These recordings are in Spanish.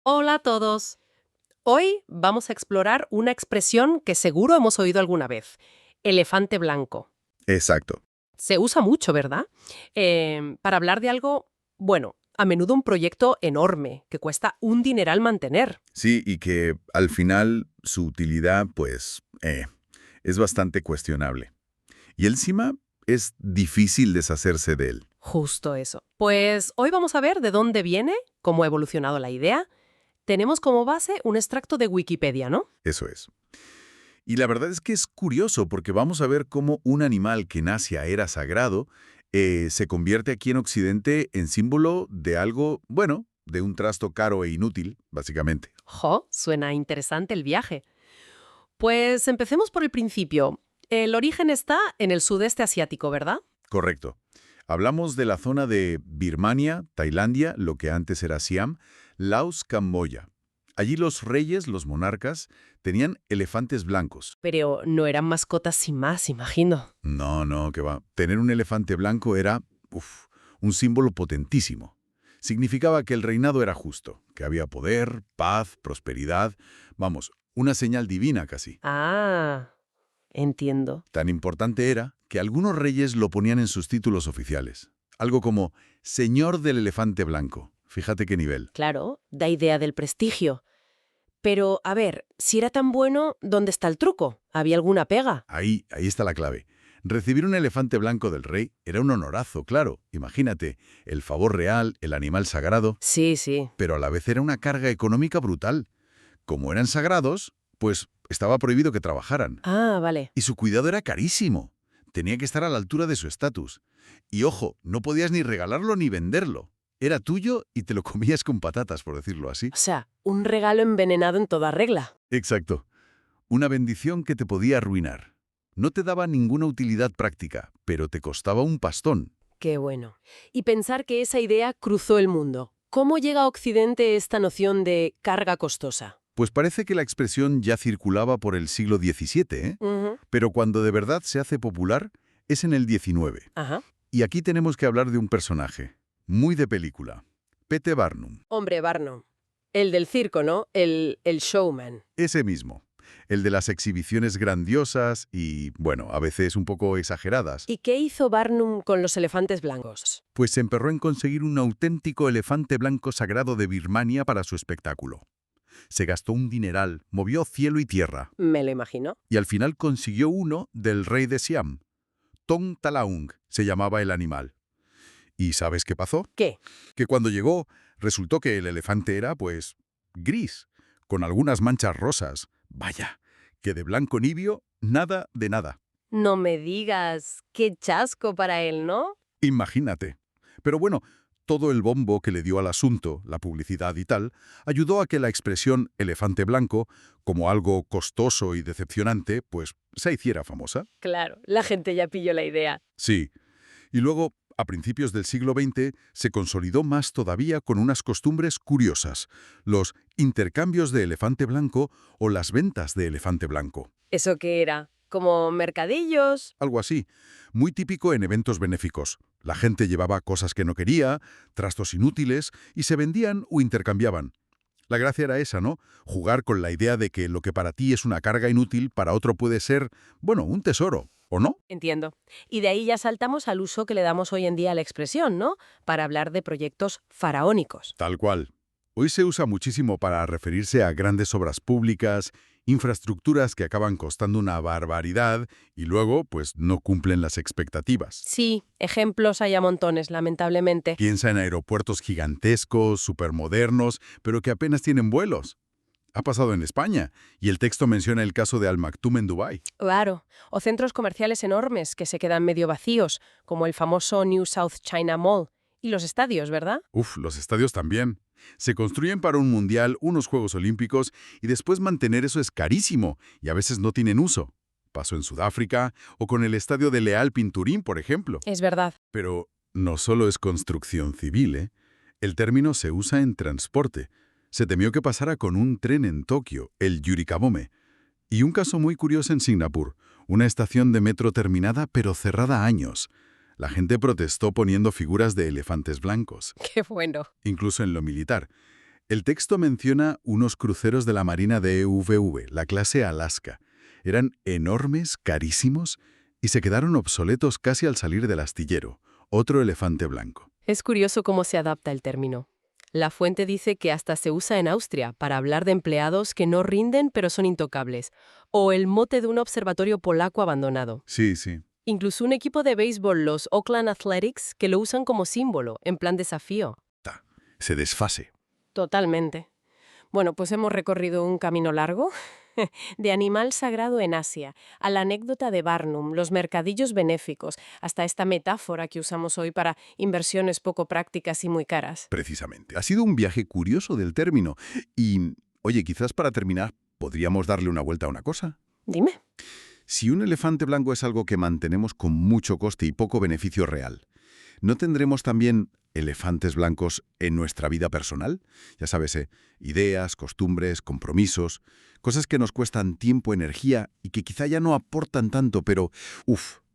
Hola a todos. Hoy vamos a explorar una expresión que seguro hemos oído alguna vez, elefante blanco. Exacto. Se usa mucho, ¿verdad? Para hablar de algo, bueno, a menudo un proyecto enorme que cuesta un dineral mantener. Sí, y que al final su utilidad, es bastante cuestionable. Y encima es difícil deshacerse de él. Justo eso. Pues hoy vamos a ver de dónde viene, cómo ha evolucionado la idea. Tenemos como base un extracto de Wikipedia, ¿no? Eso es. Y la verdad es que es curioso porque vamos a ver cómo un animal que nace a era sagrado se convierte aquí en Occidente en símbolo de algo, bueno, de un trasto caro e inútil, básicamente. Jo, suena interesante el viaje. Pues empecemos por el principio. El origen está en el sudeste asiático, ¿verdad? Correcto. Hablamos de la zona de Birmania, Tailandia, lo que antes era Siam, Laos, Camboya. Allí los reyes, los monarcas, tenían elefantes blancos. Pero no eran mascotas sin más, imagino. No, no, que va. Tener un elefante blanco era, un símbolo potentísimo. Significaba que el reinado era justo, que había poder, paz, prosperidad, vamos, una señal divina casi. Ah, entiendo. Tan importante era que algunos reyes lo ponían en sus títulos oficiales. Algo como Señor del Elefante Blanco. Fíjate qué nivel. Claro, da idea del prestigio. Pero, a ver, si era tan bueno, ¿dónde está el truco? ¿Había alguna pega? Ahí está la clave. Recibir un elefante blanco del rey era un honorazo, claro. Imagínate, el favor real, el animal sagrado, Sí, sí. pero a la vez era una carga económica brutal. Como eran sagrados, pues estaba prohibido que trabajaran. Ah, vale. Y su cuidado era carísimo. Tenía que estar a la altura de su estatus. Y ojo, no podías ni regalarlo ni venderlo. Era tuyo y te lo comías con patatas, por decirlo así. O sea, un regalo envenenado en toda regla. Exacto. Una bendición que te podía arruinar. No te daba ninguna utilidad práctica, pero te costaba un pastón. Qué bueno. Y pensar que esa idea cruzó el mundo. ¿Cómo llega a Occidente esta noción de carga costosa? Pues parece que la expresión ya circulaba por el siglo XVII, ¿eh? Ujú. Pero cuando de verdad se hace popular es en el XIX. Ajá. Y aquí tenemos que hablar de un personaje, muy de película, P.T. Barnum. Hombre, Barnum. El del circo, ¿no? El showman. Ese mismo, el de las exhibiciones grandiosas y, bueno, a veces un poco exageradas. ¿Y qué hizo Barnum con los elefantes blancos? Pues se emperró en conseguir un auténtico elefante blanco sagrado de Birmania para su espectáculo. Se gastó un dineral, movió cielo y tierra, Me lo imagino. y al final consiguió uno del rey de Siam. Tong Talaung se llamaba el animal. ¿Y sabes qué pasó? ¿Qué? Que cuando llegó, resultó que el elefante era, gris, con algunas manchas rosas. Vaya, que de blanco nibio, nada de nada. No me digas. Qué chasco para él, ¿no? Imagínate. Pero bueno, todo el bombo que le dio al asunto, la publicidad y tal, ayudó a que la expresión elefante blanco, como algo costoso y decepcionante, se hiciera famosa. Claro, la gente ya pilló la idea. Sí. Y luego, a principios del siglo XX, se consolidó más todavía con unas costumbres curiosas, los intercambios de elefante blanco o las ventas de elefante blanco. ¿Eso qué era? ¿Como mercadillos? Algo así, muy típico en eventos benéficos. La gente llevaba cosas que no quería, trastos inútiles, y se vendían o intercambiaban. La gracia era esa, ¿no? Jugar con la idea de que lo que para ti es una carga inútil, para otro puede ser, bueno, un tesoro, ¿o no? Entiendo. Y de ahí ya saltamos al uso que le damos hoy en día a la expresión, ¿no? Para hablar de proyectos faraónicos. Tal cual. Hoy se usa muchísimo para referirse a grandes obras públicas, infraestructuras que acaban costando una barbaridad y luego, no cumplen las expectativas. Sí, ejemplos hay a montones, lamentablemente. Piensa en aeropuertos gigantescos, supermodernos, pero que apenas tienen vuelos. Ha pasado en España, y el texto menciona el caso de Al Maktoum en Dubái. Claro. O centros comerciales enormes que se quedan medio vacíos, como el famoso New South China Mall. Y los estadios, ¿verdad? Los estadios también. Se construyen para un mundial, unos Juegos Olímpicos, y después mantener eso es carísimo, y a veces no tienen uso. Pasó en Sudáfrica, o con el estadio de Leal Pinturín, por ejemplo. Es verdad. Pero no solo es construcción civil, ¿eh? El término se usa en transporte. Se temió que pasara con un tren en Tokio, el Yurikabome. Y un caso muy curioso en Singapur, una estación de metro terminada pero cerrada años. La gente protestó poniendo figuras de elefantes blancos. Qué bueno. Incluso en lo militar. El texto menciona unos cruceros de la Marina de EVV, la clase Alaska. Eran enormes, carísimos, y se quedaron obsoletos casi al salir del astillero. Otro elefante blanco. Es curioso cómo se adapta el término. La fuente dice que hasta se usa en Austria para hablar de empleados que no rinden pero son intocables, o el mote de un observatorio polaco abandonado. Sí, sí. Incluso un equipo de béisbol, los Oakland Athletics, que lo usan como símbolo, en plan desafío. Se desfase. Totalmente. Bueno, pues hemos recorrido un camino largo, de animal sagrado en Asia, a la anécdota de Barnum, los mercadillos benéficos, hasta esta metáfora que usamos hoy para inversiones poco prácticas y muy caras. Precisamente. Ha sido un viaje curioso del término. Y, oye, quizás para terminar, ¿podríamos darle una vuelta a una cosa? Dime. Si un elefante blanco es algo que mantenemos con mucho coste y poco beneficio real, ¿no tendremos también elefantes blancos en nuestra vida personal? Ya sabes, ideas, costumbres, compromisos, cosas que nos cuestan tiempo, energía y que quizá ya no aportan tanto, pero,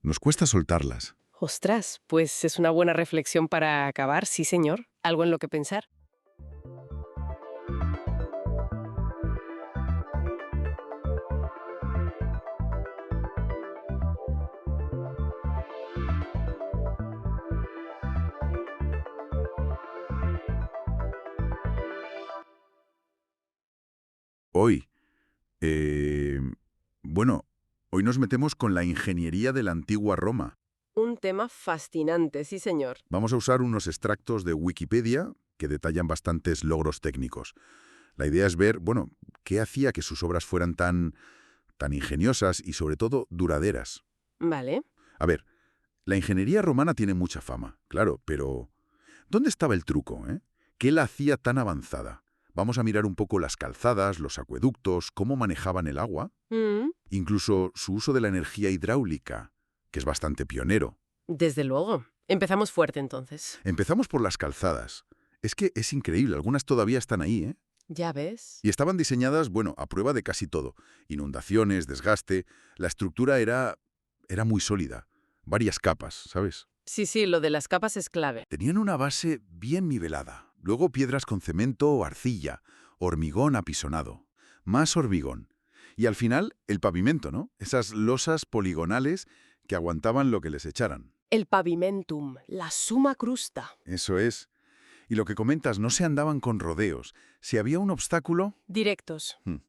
nos cuesta soltarlas. Ostras, pues es una buena reflexión para acabar, sí señor. Algo en lo que pensar. Hoy, eh, bueno, hoy nos metemos con la ingeniería de la antigua Roma. Un tema fascinante, sí señor. Vamos a usar unos extractos de Wikipedia que detallan bastantes logros técnicos. La idea es ver, bueno, qué hacía que sus obras fueran tan ingeniosas y, sobre todo, duraderas. Vale. A ver, la ingeniería romana tiene mucha fama, claro, pero ¿dónde estaba el truco, eh? ¿Qué la hacía tan avanzada? Vamos a mirar un poco las calzadas, los acueductos, cómo manejaban el agua, incluso su uso de la energía hidráulica, que es bastante pionero. Desde luego. Empezamos fuerte entonces. Empezamos por las calzadas. Es que es increíble, algunas todavía están ahí, ¿eh? Ya ves. Y estaban diseñadas, bueno, a prueba de casi todo. Inundaciones, desgaste. La estructura era muy sólida. Varias capas, ¿sabes? Sí, lo de las capas es clave. Tenían una base bien nivelada. Luego piedras con cemento o arcilla. Hormigón apisonado. Más hormigón. Y al final, el pavimento, ¿no? Esas losas poligonales que aguantaban lo que les echaran. El pavimentum, la suma crusta. Eso es. Y lo que comentas, no se andaban con rodeos. Si había un obstáculo... Directos. Un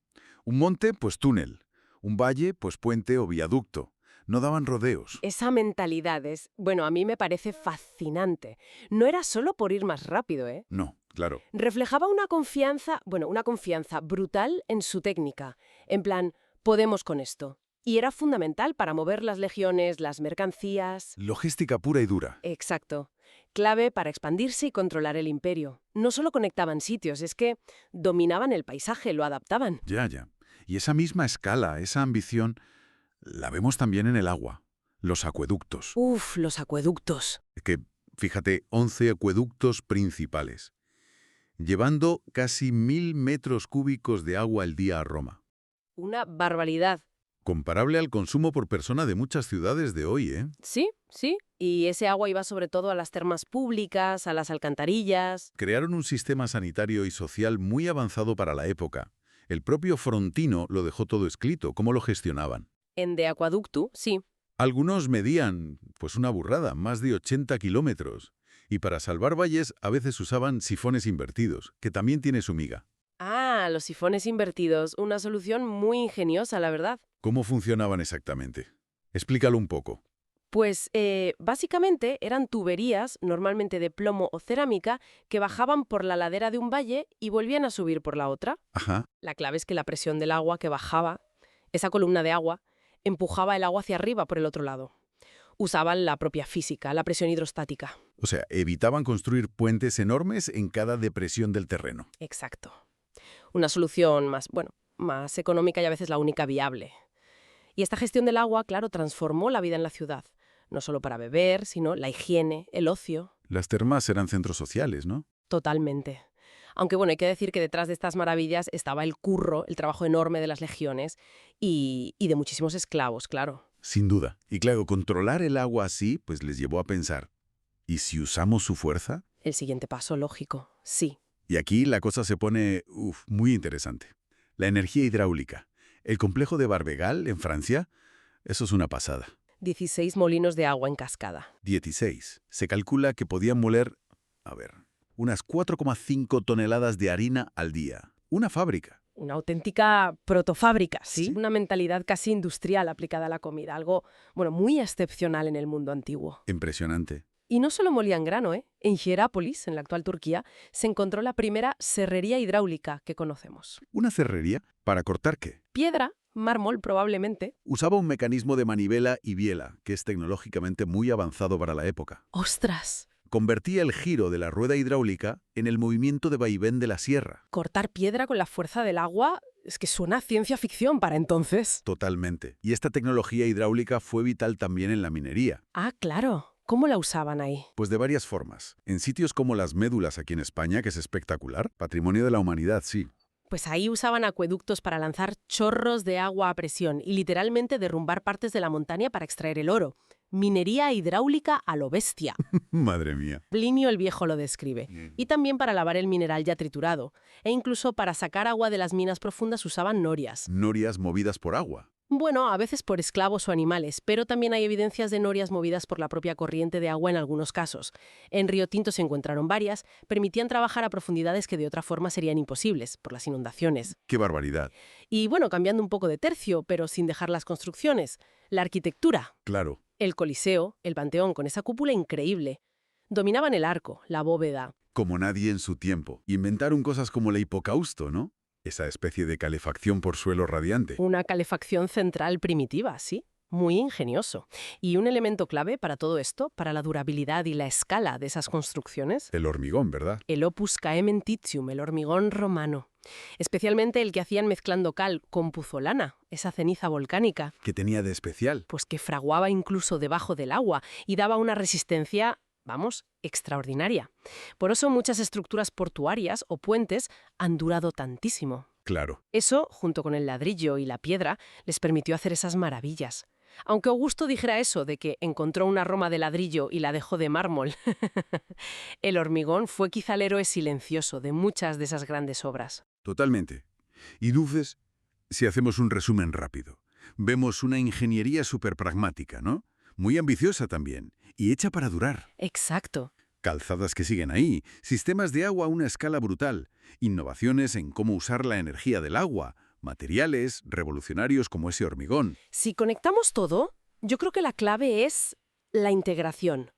monte, pues túnel. Un valle, pues puente o viaducto. No daban rodeos. Esa mentalidad es, bueno, a mí me parece fascinante. No era solo por ir más rápido, ¿eh? No, claro. Reflejaba una confianza brutal en su técnica. En plan, podemos con esto. Y era fundamental para mover las legiones, las mercancías. Logística pura y dura. Exacto. Clave para expandirse y controlar el imperio. No solo conectaban sitios, es que dominaban el paisaje, lo adaptaban. Ya. Y esa misma escala, esa ambición, la vemos también en el agua. Los acueductos. Los acueductos. Que, fíjate, 11 acueductos principales. Llevando casi 1000 metros cúbicos de agua al día a Roma. Una barbaridad. Comparable al consumo por persona de muchas ciudades de hoy, ¿eh? Sí. Y ese agua iba sobre todo a las termas públicas, a las alcantarillas. Crearon un sistema sanitario y social muy avanzado para la época. El propio Frontino lo dejó todo escrito, cómo lo gestionaban. En de acueducto, sí. Algunos medían, pues una burrada, más de 80 kilómetros. Y para salvar valles a veces usaban sifones invertidos, que también tiene su miga. Los sifones invertidos, una solución muy ingeniosa, la verdad. ¿Cómo funcionaban exactamente? Explícalo un poco. Pues, básicamente eran tuberías, normalmente de plomo o cerámica, que bajaban por la ladera de un valle y volvían a subir por la otra. Ajá. La clave es que la presión del agua que bajaba, esa columna de agua, empujaba el agua hacia arriba por el otro lado. Usaban la propia física, la presión hidrostática. O sea, evitaban construir puentes enormes en cada depresión del terreno. Exacto. Una solución más económica y a veces la única viable. Y esta gestión del agua, claro, transformó la vida en la ciudad. No solo para beber, sino la higiene, el ocio. Las termas eran centros sociales, ¿no? Totalmente. Aunque hay que decir que detrás de estas maravillas estaba el curro, el trabajo enorme de las legiones y de muchísimos esclavos, claro. Sin duda. Y claro, controlar el agua así, pues les llevó a pensar, ¿y si usamos su fuerza? El siguiente paso lógico, sí. Y aquí la cosa se pone, muy interesante. La energía hidráulica. El complejo de Barbegal, en Francia, eso es una pasada. 16 molinos de agua en cascada. 16. Se calcula que podían moler, unas 4,5 toneladas de harina al día. Una fábrica. Una auténtica protofábrica, ¿sí? Sí. Una mentalidad casi industrial aplicada a la comida, algo, bueno, muy excepcional en el mundo antiguo. Impresionante. Y no solo molían grano, ¿eh? En Hierápolis, en la actual Turquía, se encontró la primera serrería hidráulica que conocemos. ¿Una cerrería? ¿Para cortar qué? Piedra, mármol probablemente. Usaba un mecanismo de manivela y biela, que es tecnológicamente muy avanzado para la época. ¡Ostras! Convertía el giro de la rueda hidráulica en el movimiento de vaivén de la sierra. Cortar piedra con la fuerza del agua es que suena a ciencia ficción para entonces. Totalmente. Y esta tecnología hidráulica fue vital también en la minería. Ah, claro. ¿Cómo la usaban ahí? Pues de varias formas. En sitios como las Médulas aquí en España, que es espectacular, patrimonio de la humanidad, sí. Pues ahí usaban acueductos para lanzar chorros de agua a presión y literalmente derrumbar partes de la montaña para extraer el oro. Minería hidráulica a lo bestia. Madre mía. Plinio el Viejo lo describe. Y también para lavar el mineral ya triturado. E incluso para sacar agua de las minas profundas usaban norias. Norias movidas por agua. Bueno, a veces por esclavos o animales, pero también hay evidencias de norias movidas por la propia corriente de agua en algunos casos. En Río Tinto se encontraron varias, permitían trabajar a profundidades que de otra forma serían imposibles, por las inundaciones. ¡Qué barbaridad! Y bueno, cambiando un poco de tercio, pero sin dejar las construcciones, la arquitectura. Claro. El Coliseo, el Panteón, con esa cúpula increíble. Dominaban el arco, la bóveda. Como nadie en su tiempo. Inventaron cosas como la hipocausto, ¿no? Esa especie de calefacción por suelo radiante. Una calefacción central primitiva, sí. Muy ingenioso. Y un elemento clave para todo esto, para la durabilidad y la escala de esas construcciones, El hormigón, ¿verdad? el opus caementitium, el hormigón romano. Especialmente el que hacían mezclando cal con puzolana, esa ceniza volcánica, ¿Qué tenía de especial? pues que fraguaba incluso debajo del agua y daba una resistencia, vamos, extraordinaria. Por eso muchas estructuras portuarias o puentes han durado tantísimo. Claro. Eso, junto con el ladrillo y la piedra, les permitió hacer esas maravillas. Aunque Augusto dijera eso de que encontró una Roma de ladrillo y la dejó de mármol, el hormigón fue quizá el héroe silencioso de muchas de esas grandes obras. Totalmente. Y entonces, si hacemos un resumen rápido, vemos una ingeniería súper pragmática, ¿no? Muy ambiciosa también, y hecha para durar. Exacto. Calzadas que siguen ahí, sistemas de agua a una escala brutal, innovaciones en cómo usar la energía del agua, materiales revolucionarios como ese hormigón. Si conectamos todo, yo creo que la clave es la integración.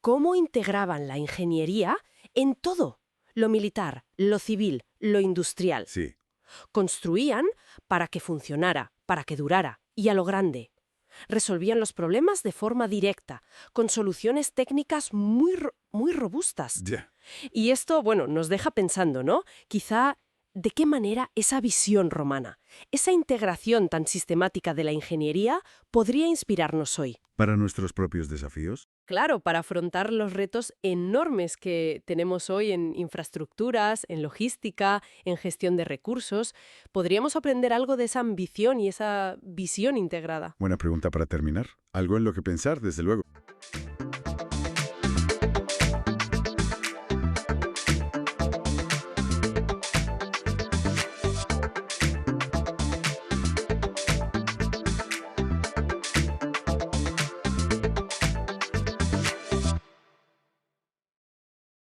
¿Cómo integraban la ingeniería en todo? Lo militar, lo civil, lo industrial. Sí, Construían para que funcionara, para que durara, y a lo grande. Resolvían los problemas de forma directa, con soluciones técnicas muy robustas. ya. Y esto, bueno, nos deja pensando, ¿no? Quizá, ¿de qué manera esa visión romana, esa integración tan sistemática de la ingeniería podría inspirarnos hoy? ¿Para nuestros propios desafíos? Claro, para afrontar los retos enormes que tenemos hoy en infraestructuras, en logística, en gestión de recursos, podríamos aprender algo de esa ambición y esa visión integrada. Buena pregunta para terminar. Algo en lo que pensar, desde luego.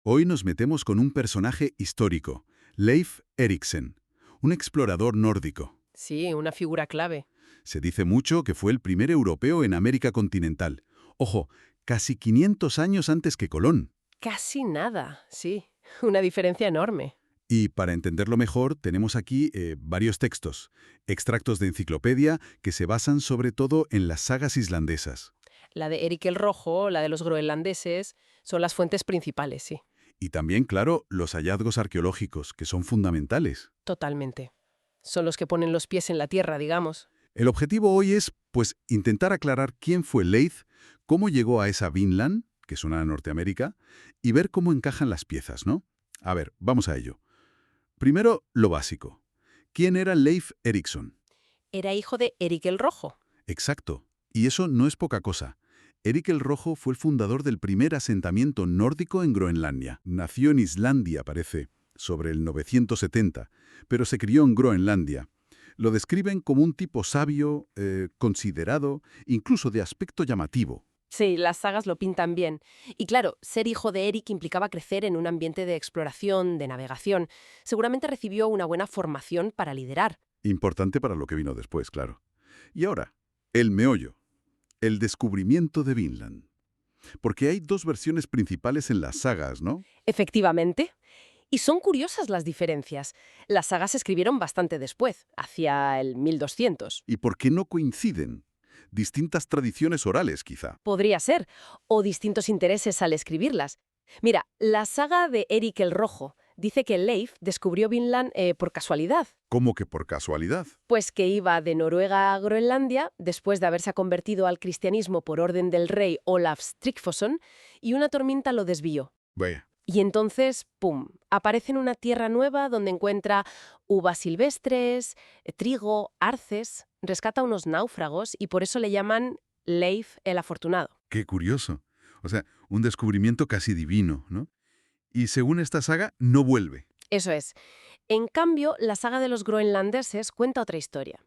Hoy nos metemos con un personaje histórico, Leif Eriksen, un explorador nórdico. Sí, una figura clave. Se dice mucho que fue el primer europeo en América continental. Ojo, casi 500 años antes que Colón. Casi nada, sí. Una diferencia enorme. Y para entenderlo mejor, tenemos aquí varios textos, extractos de enciclopedia que se basan sobre todo en las sagas islandesas. La de Erik el Rojo, la de los groenlandeses, son las fuentes principales, sí. Y también, claro, los hallazgos arqueológicos, que son fundamentales. Totalmente. Son los que ponen los pies en la tierra, digamos. El objetivo hoy es, pues, intentar aclarar quién fue Leif, cómo llegó a esa Vinland, que es una Norteamérica, y ver cómo encajan las piezas, ¿no? A ver, vamos a ello. Primero, lo básico. ¿Quién era Leif Erikson? Era hijo de Erik el Rojo. Exacto. Y eso no es poca cosa. Erik el Rojo fue el fundador del primer asentamiento nórdico en Groenlandia. Nació en Islandia, parece. sobre el 970, pero se crió en Groenlandia. Lo describen como un tipo sabio, considerado, incluso de aspecto llamativo. Sí, las sagas lo pintan bien. Y claro, ser hijo de Eric implicaba crecer en un ambiente de exploración, de navegación. Seguramente recibió una buena formación para liderar. Importante para lo que vino después, claro. Y ahora, el meollo, el descubrimiento de Vinland. Porque hay dos versiones principales en las sagas, ¿no? Efectivamente. Y son curiosas las diferencias. Las sagas se escribieron bastante después, hacia el 1200. ¿Y por qué no coinciden? Distintas tradiciones orales, quizá. Podría ser, o distintos intereses al escribirlas. Mira, la saga de Eric el Rojo dice que Leif descubrió Vinland por casualidad, ¿Cómo que por casualidad? pues que iba de Noruega a Groenlandia después de haberse convertido al cristianismo por orden del rey Olaf Tryggvason y una tormenta lo desvió. Vaya. Y entonces, ¡pum!, aparece en una tierra nueva donde encuentra uvas silvestres, trigo, arces, rescata a unos náufragos y por eso le llaman Leif el Afortunado. Qué curioso. O sea, un descubrimiento casi divino, ¿no? Y según esta saga, no vuelve. Eso es. En cambio, la saga de los groenlandeses cuenta otra historia.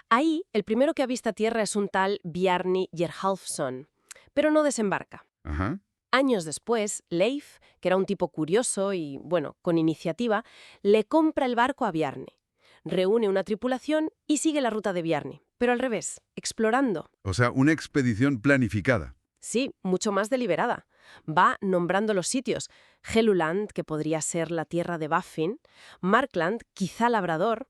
Ahí, el primero que avista tierra es un tal Bjarni Gerhalfsson, pero no desembarca. Ajá. Años después, Leif, que era un tipo curioso y, bueno, con iniciativa, le compra el barco a Bjarni. Reúne una tripulación y sigue la ruta de Bjarni, pero al revés, explorando. O sea, una expedición planificada. Sí, mucho más deliberada. Va nombrando los sitios. Helluland, que podría ser la tierra de Baffin, Markland, quizá Labrador,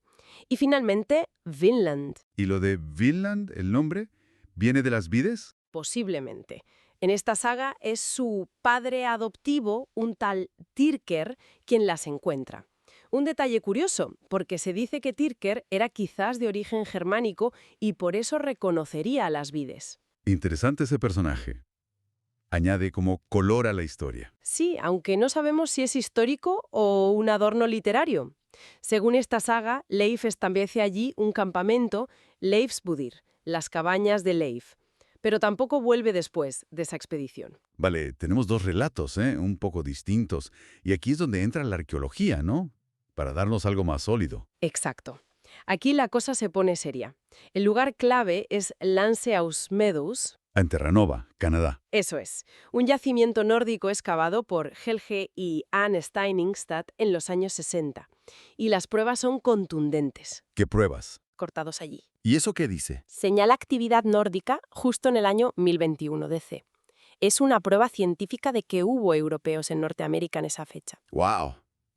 y finalmente Vinland, ¿Y lo de Vinland, el nombre, viene de las vides? posiblemente. En esta saga es su padre adoptivo, un tal Tyrker, quien las encuentra. Un detalle curioso, porque se dice que Tyrker era quizás de origen germánico y por eso reconocería a las vides. Interesante ese personaje. Añade como color a la historia. Sí, aunque no sabemos si es histórico o un adorno literario. Según esta saga, Leif establece allí un campamento, Leifsbudir, las cabañas de Leif. Pero tampoco vuelve después de esa expedición. Vale, tenemos dos relatos, un poco distintos. Y aquí es donde entra la arqueología, ¿no? Para darnos algo más sólido. Exacto. Aquí la cosa se pone seria. El lugar clave es Lanceaus Meadows. En Terranova, Canadá. Eso es, un yacimiento nórdico excavado por Helge y Anne Steiningstad en los años 60. Y las pruebas son contundentes, ¿Qué pruebas? cortados allí. ¿Y eso qué dice? Señala actividad nórdica justo en el año 1021 DC. Es una prueba científica de que hubo europeos en Norteamérica en esa fecha. ¡Wow!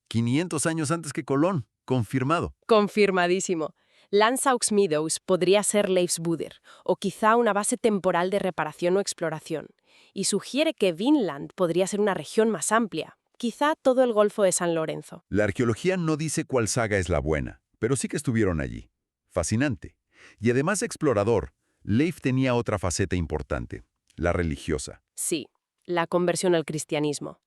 500 años antes que Colón. Confirmado. Confirmadísimo. Lanceaus Meadows podría ser Leifsbudir, o quizá una base temporal de reparación o exploración, y sugiere que Vinland podría ser una región más amplia, quizá todo el Golfo de San Lorenzo. La arqueología no dice cuál saga es la buena, pero sí que estuvieron allí. Fascinante. Y además de explorador, Leif tenía otra faceta importante, la religiosa. Sí, la conversión al cristianismo.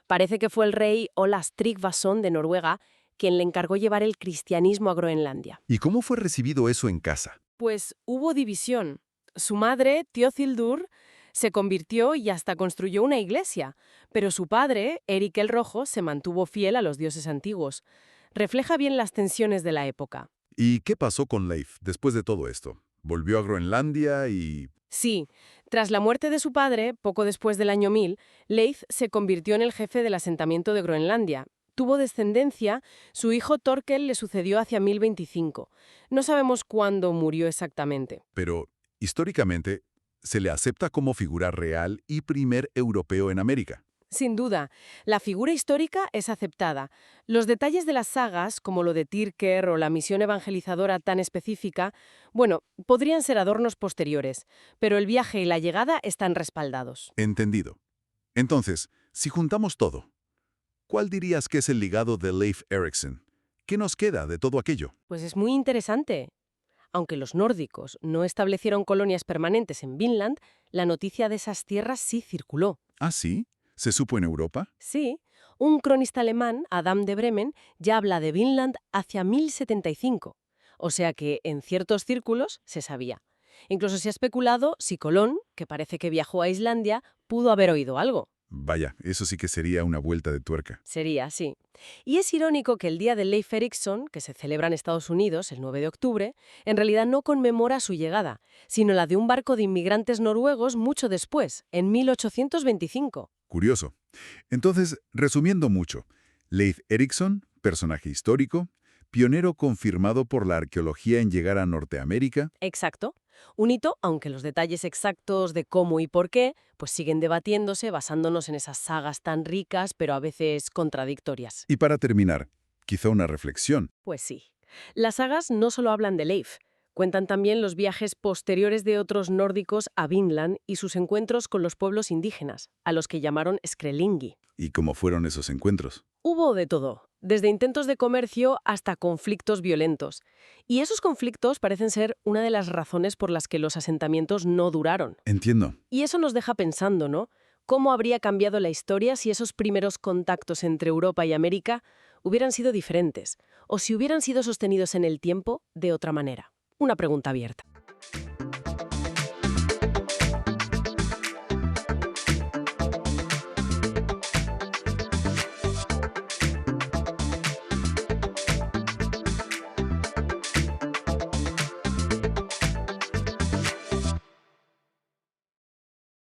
Parece que fue el rey Olaf Tryggvason de Noruega quien le encargó llevar el cristianismo a Groenlandia. ¿Y cómo fue recibido eso en casa? Pues hubo división. Su madre, Thiodhildur, se convirtió y hasta construyó una iglesia, pero su padre, Eric el Rojo, se mantuvo fiel a los dioses antiguos. Refleja bien las tensiones de la época. ¿Y qué pasó con Leif después de todo esto? ¿Volvió a Groenlandia y...? Sí, tras la muerte de su padre, poco después del año 1000, Leif se convirtió en el jefe del asentamiento de Groenlandia. Tuvo descendencia, su hijo Thorkel le sucedió hacia 1025. No sabemos cuándo murió exactamente. Pero, históricamente, se le acepta como figura real y primer europeo en América. Sin duda, la figura histórica es aceptada. Los detalles de las sagas, como lo de Tyrker o la misión evangelizadora tan específica, bueno, podrían ser adornos posteriores, pero el viaje y la llegada están respaldados. Entendido. Entonces, si juntamos todo, ¿cuál dirías que es el legado de Leif Erikson? ¿Qué nos queda de todo aquello? Pues es muy interesante. Aunque los nórdicos no establecieron colonias permanentes en Vinland, la noticia de esas tierras sí circuló. ¿Ah, sí? ¿Se supo en Europa? Sí, un cronista alemán, Adam de Bremen, ya habla de Vinland hacia 1075. O sea que en ciertos círculos se sabía. Incluso se ha especulado si Colón, que parece que viajó a Islandia, pudo haber oído algo. Vaya, eso sí que sería una vuelta de tuerca. Sería así. Y es irónico que el día de Leif Erikson, que se celebra en Estados Unidos el 9 de octubre, en realidad no conmemora su llegada, sino la de un barco de inmigrantes noruegos mucho después, en 1825. Curioso. Entonces, resumiendo mucho, Leif Erikson, personaje histórico, pionero confirmado por la arqueología en llegar a Norteamérica. Exacto. Un hito, aunque los detalles exactos de cómo y por qué, pues siguen debatiéndose basándonos en esas sagas tan ricas, pero a veces contradictorias. Y para terminar, quizá una reflexión. Pues sí. Las sagas no solo hablan de Leif, cuentan también los viajes posteriores de otros nórdicos a Vinland y sus encuentros con los pueblos indígenas, a los que llamaron Skrellingi. ¿Y cómo fueron esos encuentros? Hubo de todo, desde intentos de comercio hasta conflictos violentos. Y esos conflictos parecen ser una de las razones por las que los asentamientos no duraron. Entiendo. Y eso nos deja pensando, ¿no? ¿Cómo habría cambiado la historia si esos primeros contactos entre Europa y América hubieran sido diferentes? O si hubieran sido sostenidos en el tiempo de otra manera. Una pregunta abierta.